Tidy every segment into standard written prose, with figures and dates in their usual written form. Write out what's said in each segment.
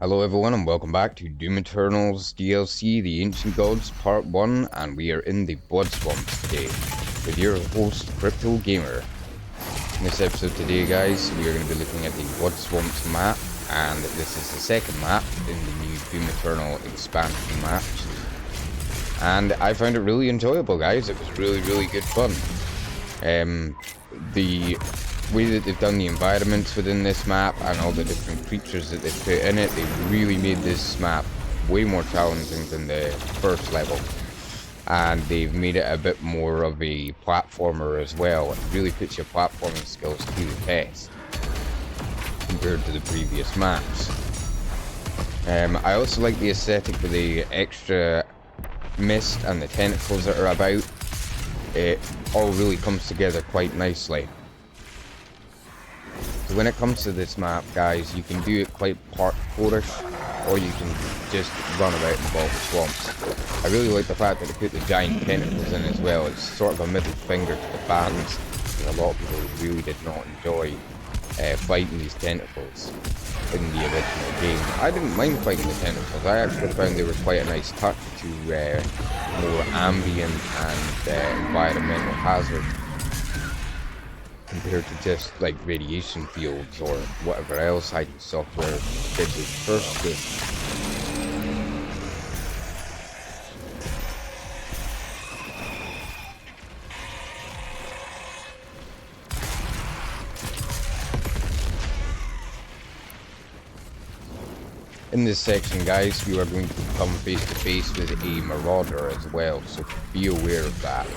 Hello everyone and welcome back to Doom Eternal's DLC, The Ancient Gods Part 1, and we are in the Blood Swamps today with your host, Crypto Gamer. In this episode today, guys, we are going to be looking at the Blood Swamps map, and this is the second map in the new Doom Eternal expansion maps. And I found it really enjoyable, guys. It was really good fun. The way that they've done the environments within this map and all the different creatures that they've put in it, they've really made this map way more challenging than the first level. And they've made it a bit more of a platformer as well. It really puts your platforming skills to the test compared to the previous maps. I also like the aesthetic with the extra mist and the tentacles that are about. It all really comes together quite nicely. So when it comes to this map, guys, you can do it quite parkourish, or you can just run about in the bottom swamps. I really like the fact that they put the giant tentacles in as well. It's sort of a middle finger to the fans, because a lot of people really did not enjoy fighting these tentacles in the original game. I didn't mind fighting the tentacles. I actually found they were quite a nice touch to more ambient and environmental hazard, compared to just like radiation fields or whatever else hiding software did with the first game. In this section, guys, you are going to come face to face with a marauder as well, so be aware of that.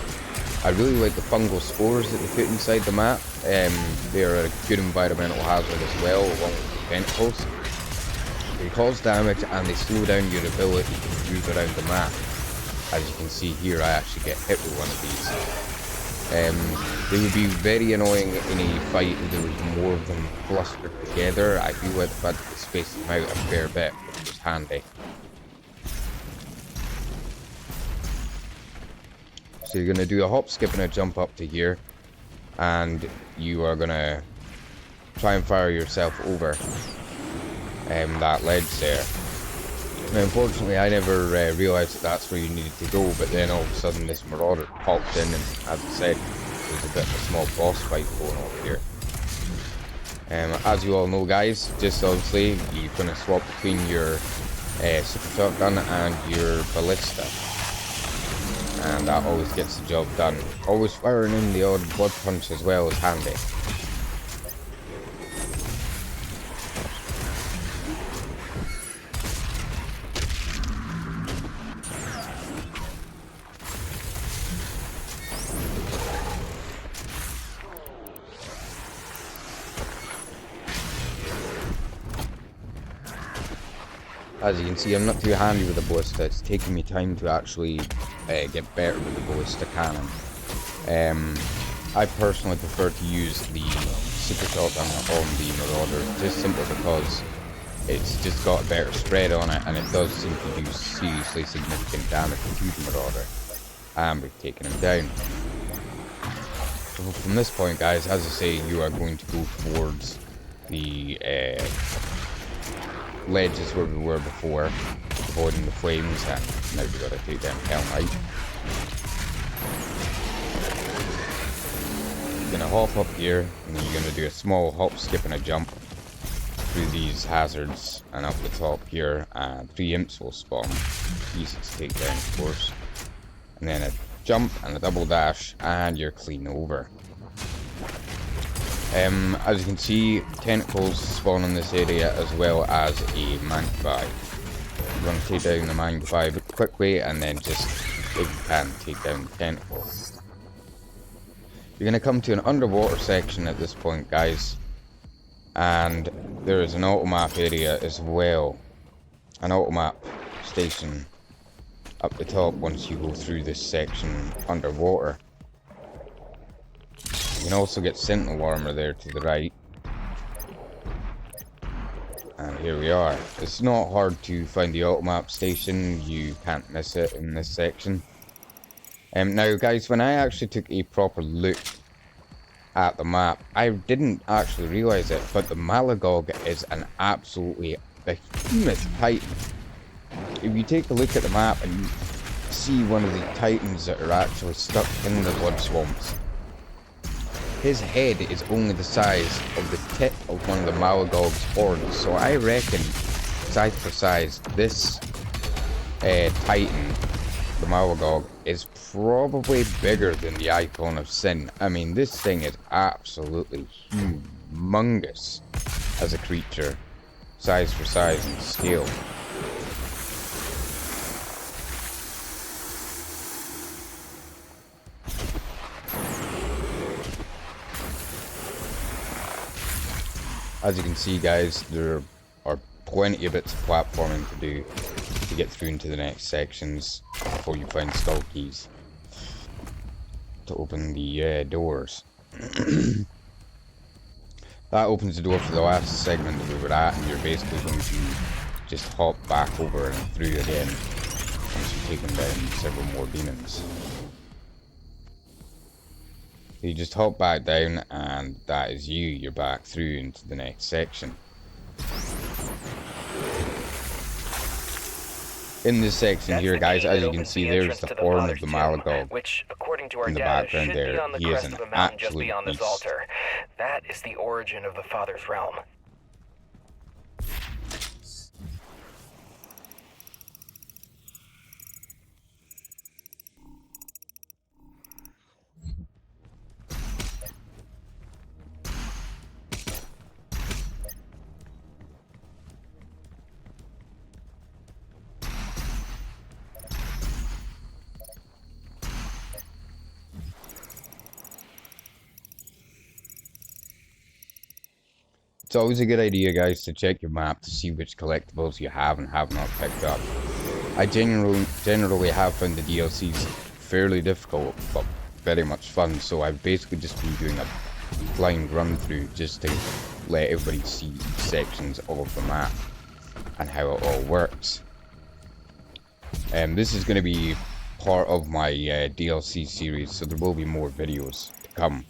I really like the fungal spores that they put inside the map. They are a good environmental hazard as well, along with the tentacles. They cause damage and they slow down your ability to move around the map. As you can see here, I actually get hit with one of these. They would be very annoying in a fight if there was more of them clustered together. I do like the fact that they space them out a fair bit, which is handy. So you're going to do a hop, skip, and a jump up to here, and you are going to try and fire yourself over that ledge there. Now, unfortunately, I never realised that that's where you needed to go, but then all of a sudden this marauder popped in, and as I said, there's a bit of a small boss fight going on here. As you all know, guys, just obviously you're going to swap between your super shotgun and your ballista. And that always gets the job done. Always firing in the odd blood punch as well is handy. As you can see, I'm not too handy with the ballista. It's taking me time to actually get better with the ballista cannon. I personally prefer to use the super shotgun on the marauder, just simply because it's just got a better spread on it, and it does seem to do seriously significant damage to the marauder. And we've taken him down. So from this point, guys, as I say, you are going to go towards the ledges where we were before, avoiding the flames, and now we've got to take down Hell Knight. You're going to hop up here, and then you're going to do a small hop, skip, and a jump through these hazards, and up the top here, 3 imps will spawn. Easy to take down, of course. And then a jump and a double dash, and you're clean over. As you can see, tentacles spawn in this area as well as a Mancubi. You're going to take down the Mancubi quickly, and then just, if you can, take down the tentacle. You're going to come to an underwater section at this point, guys. And there is an automap area as well. An automap station up the top once you go through this section underwater. You can also get sentinel armor there to the right. And here we are. It's not hard to find the automap station. You can't miss it in this section. Now, guys, when I actually took a proper look at the map, I didn't actually realize it, but the Malagog is an absolutely behemoth titan. If you take a look at the map and you see one of the titans that are actually stuck in the blood swamps, his head is only the size of the tip of one of the Malagog's horns. So I reckon, size for size, this titan, the Malagog, is probably bigger than the Icon of Sin. I mean, this thing is absolutely humongous as a creature, size for size and scale. As you can see, guys, there are plenty of bits of platforming to do to get through into the next sections before you find skull keys to open the doors. That opens the door for the last segment that we were at, and you're basically going to just hop back over and through again once you've taken down several more demons. You just hop back down, and that is you. You're back through into the next section. In this section here, guys, as you can see, there's the horn of the Malagog which, according to our in the data, background should there. be on the He is crest an of a mountain just absolute beyond this beast. altar. That is the origin of the Father's realm. It's always a good idea, guys, to check your map to see which collectibles you have and have not picked up. I generally have found the DLCs fairly difficult, but very much fun, so I've basically just been doing a blind run through just to let everybody see sections of the map and how it all works. This is going to be part of my DLC series, so there will be more videos to come.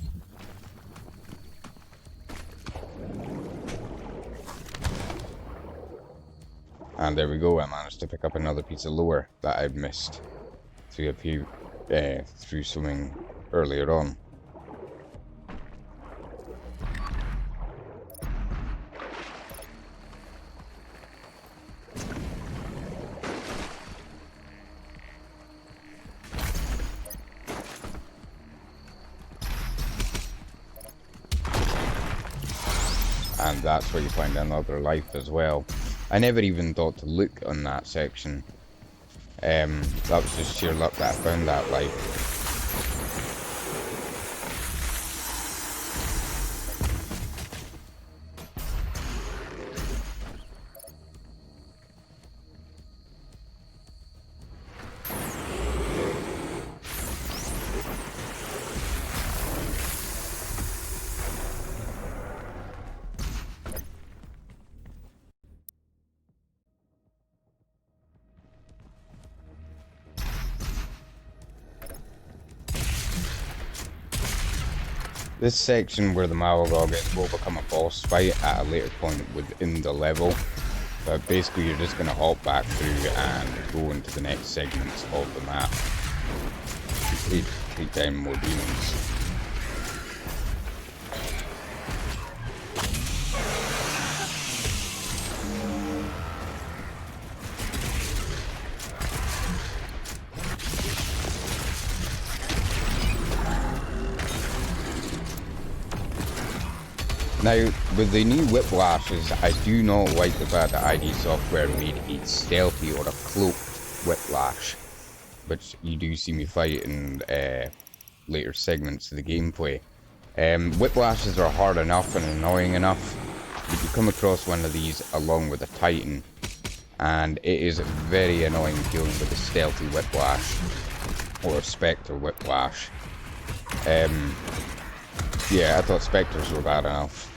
And there we go, I managed to pick up another piece of lore that I'd missed through swimming earlier on. And that's where you find another life as well. I never even thought to look on that section. That was just sheer luck that I found that life. This section where the Malagog is will become a boss fight at a later point within the level, but basically you're just going to hop back through and go into the next segments of the map to take down more demons. Now, with the new Whiplashes, I do not like the fact that ID Software made a stealthy or a cloaked Whiplash, which you do see me fight in later segments of the gameplay. Whiplashes are hard enough and annoying enough, but you come across one of these along with a Titan, and it is very annoying dealing with a stealthy Whiplash, or a Spectre Whiplash. Yeah, I thought Spectres were bad enough.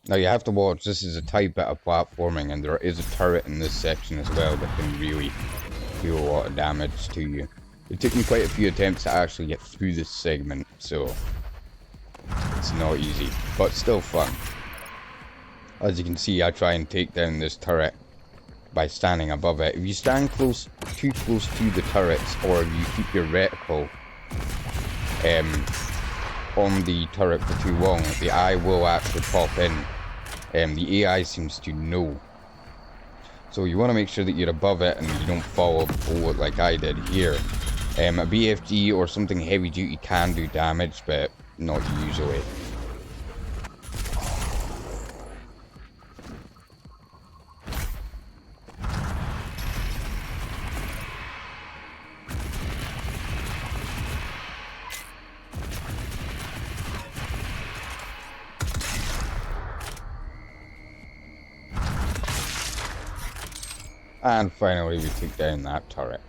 Now you have to watch, this is a tight bit of platforming, and there is a turret in this section as well that can really do a lot of damage to you. It took me quite a few attempts to actually get through this segment, so it's not easy, but still fun. As you can see, I try and take down this turret by standing above it. If you stand too close to the turrets, or you keep your reticle on the turret for too long, the eye will actually pop in. The AI seems to know. So you want to make sure that you're above it and you don't fall below it like I did here. A BFG or something heavy duty can do damage, but not usually. And finally we took down that turret.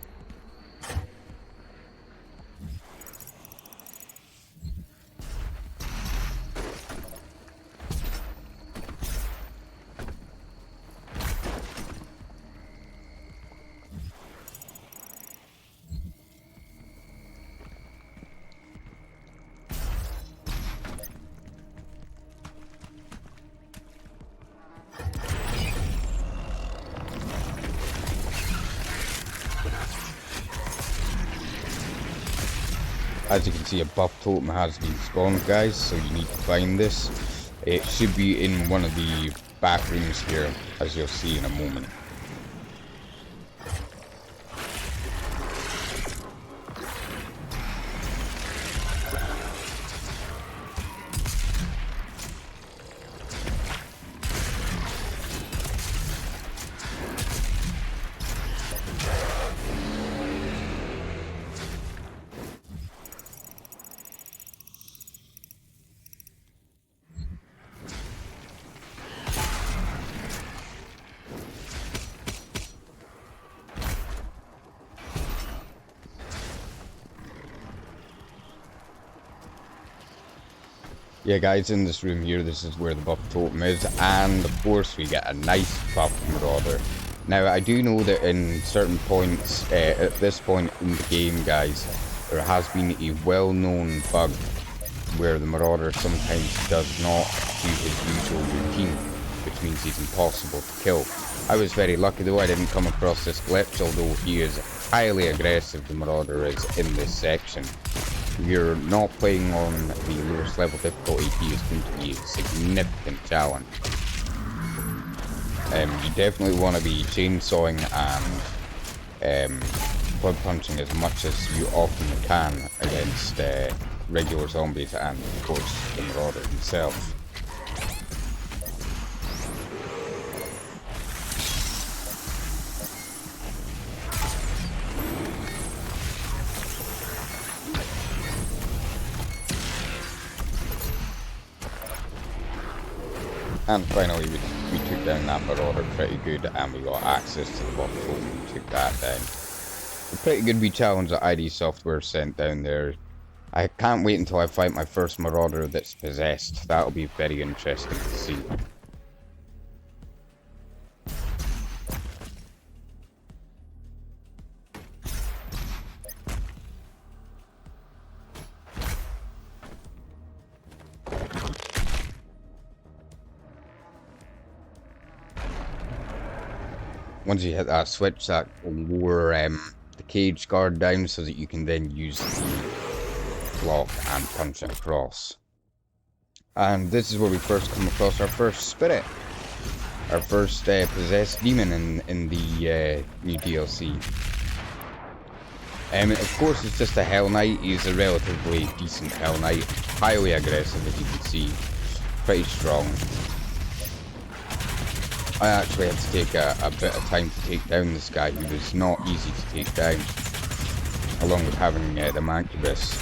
As you can see, a buff totem has been spawned, guys, so you need to find this. It should be in one of the back rooms here, as you'll see in a moment. Yeah guys, in this room here, this is where the buff totem is, and of course we get a nice buff marauder. Now I do know that in certain points, at this point in the game guys, there has been a well-known bug where the marauder sometimes does not do his usual routine, which means he's impossible to kill. I was very lucky though, I didn't come across this glitch, although he is highly aggressive, the marauder is, in this section. If you're not playing on the lowest level difficulty, he is going to be a significant challenge. You definitely want to be chainsawing and blood punching as much as you often can against regular zombies and of course the marauder himself. And finally we took down that marauder pretty good, and we got access to the buff totem and took that down. A pretty good wee challenge that ID Software sent down there. I can't wait until I fight my first marauder that's possessed. That'll be very interesting to see. Once you hit that switch, that will lower the cage guard down so that you can then use the block and punch it across. And this is where we first come across our first spirit. Our first possessed demon in the new DLC. Of course it's just a Hell Knight. He's a relatively decent Hell Knight. Highly aggressive, as you can see. Pretty strong. I actually had to take a bit of time to take down this guy, who was not easy to take down, along with having the Mancubus.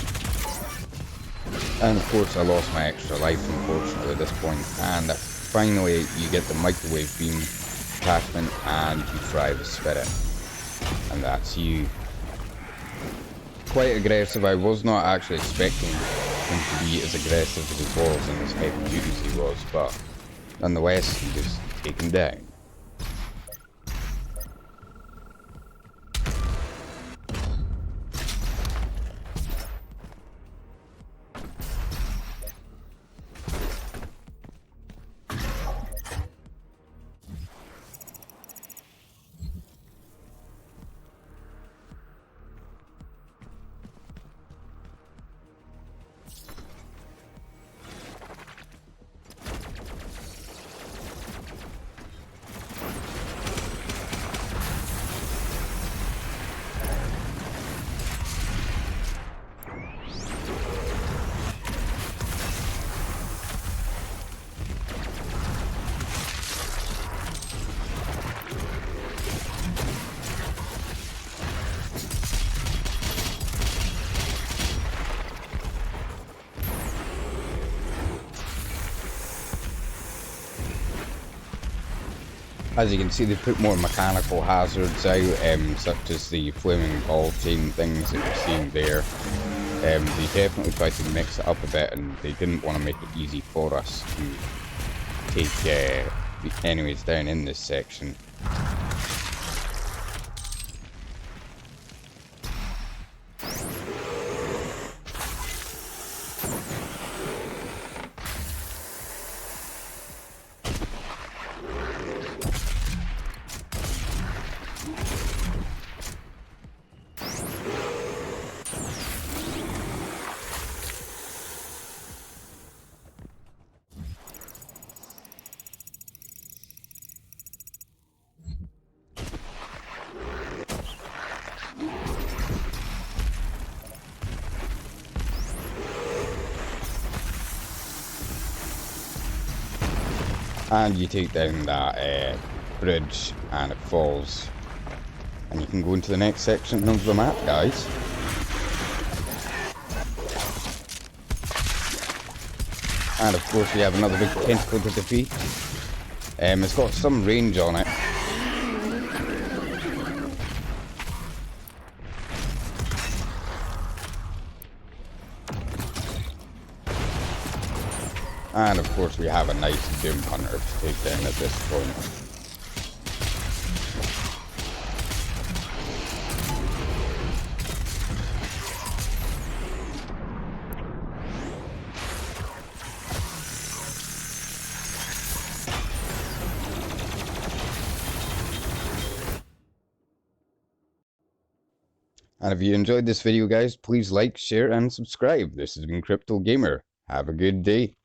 And of course I lost my extra life unfortunately at this point, and finally you get the microwave beam attachment and you fry the spirit. And that's you. Quite aggressive. I was not actually expecting him to be as aggressive as he was and as heavy duty as he was, but Nonetheless, he was taken down. As you can see, they put more mechanical hazards out, such as the flaming ball chain things that you're seeing there. They definitely tried to mix it up a bit, and they didn't want to make it easy for us to take the enemies down in this section. And you take down that bridge, and it falls, and you can go into the next section of the map, guys. And of course we have another big tentacle to defeat. It's got some range on it. And of course we have a nice Doom Hunter to take down at this point. And if you enjoyed this video, guys, please like, share, and subscribe. This has been Crypto Gamer. Have a good day.